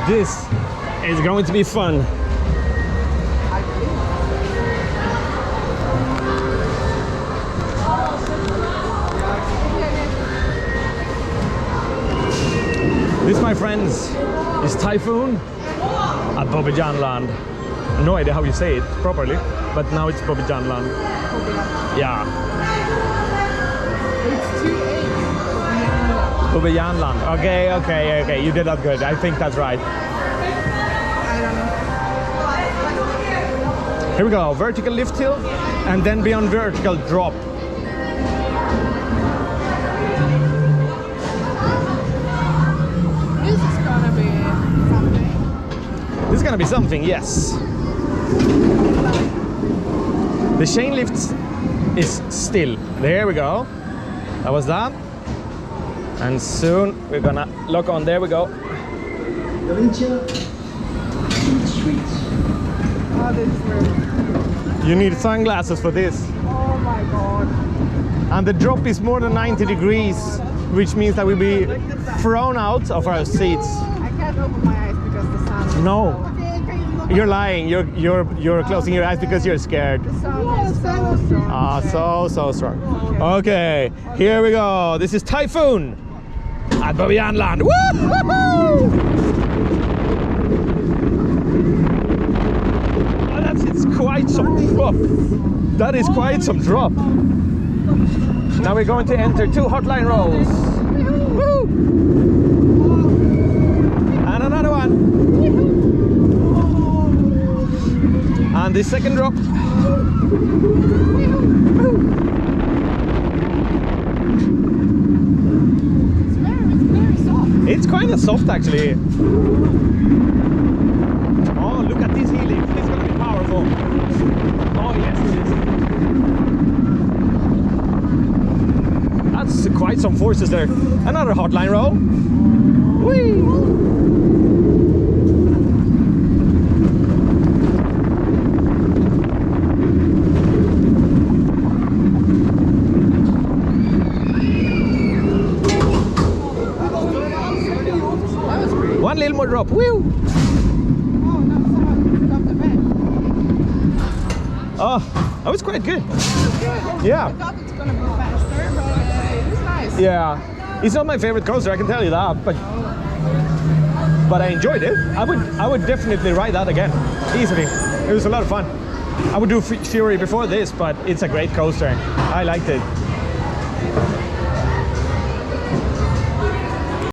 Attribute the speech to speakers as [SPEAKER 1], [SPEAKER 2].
[SPEAKER 1] This is going to be fun. This, my friends, is Typhoon at Bobbejaanland. No idea how you say it properly, but now it's Bobbejaanland. Yeah.
[SPEAKER 2] It's 2-8.
[SPEAKER 1] Bobbejaanland. Okay. You did that good. I think that's right.
[SPEAKER 2] I don't know.
[SPEAKER 1] Here we go. Vertical lift hill, and then beyond vertical drop.
[SPEAKER 2] This is gonna be something.
[SPEAKER 1] This is gonna be something, yes. The chain lift is still. There we go. That was that. And soon we're gonna lock on. There we go.
[SPEAKER 2] Oh, this is weird.
[SPEAKER 1] You need sunglasses for this.
[SPEAKER 2] Oh my god.
[SPEAKER 1] And the drop is more than 90 degrees, which means that we'll be thrown out of our seats.
[SPEAKER 2] I can't open my eyes because the sun is
[SPEAKER 1] No.
[SPEAKER 2] so... Okay, can you look?
[SPEAKER 1] You're lying. You're closing your eyes because you're scared.
[SPEAKER 2] The sun is so strong.
[SPEAKER 1] Ah, so strong. Okay, here we go. This is Typhoon at Bobbejaanland. Woo-hoo-hoo! Oh, it's quite some drop. That is quite some drop. Now we're going to enter 2 hotline rolls. Woo! And another one. And the second drop. It's kind of soft actually. Oh, look at this helix. This is going to be powerful. Oh, yes, it is. That's quite some forces there. Another hotline roll. Whee! One little more drop. Woo!
[SPEAKER 2] Oh, no, someone picked up the bed.
[SPEAKER 1] Oh, that was quite good. Yeah.
[SPEAKER 2] I thought it's gonna be faster, but it's nice.
[SPEAKER 1] Yeah. It's not my favorite coaster, I can tell you that, but I enjoyed it. I would definitely ride that again, easily. It was a lot of fun. I would do Fury before this, but it's a great coaster. I liked it.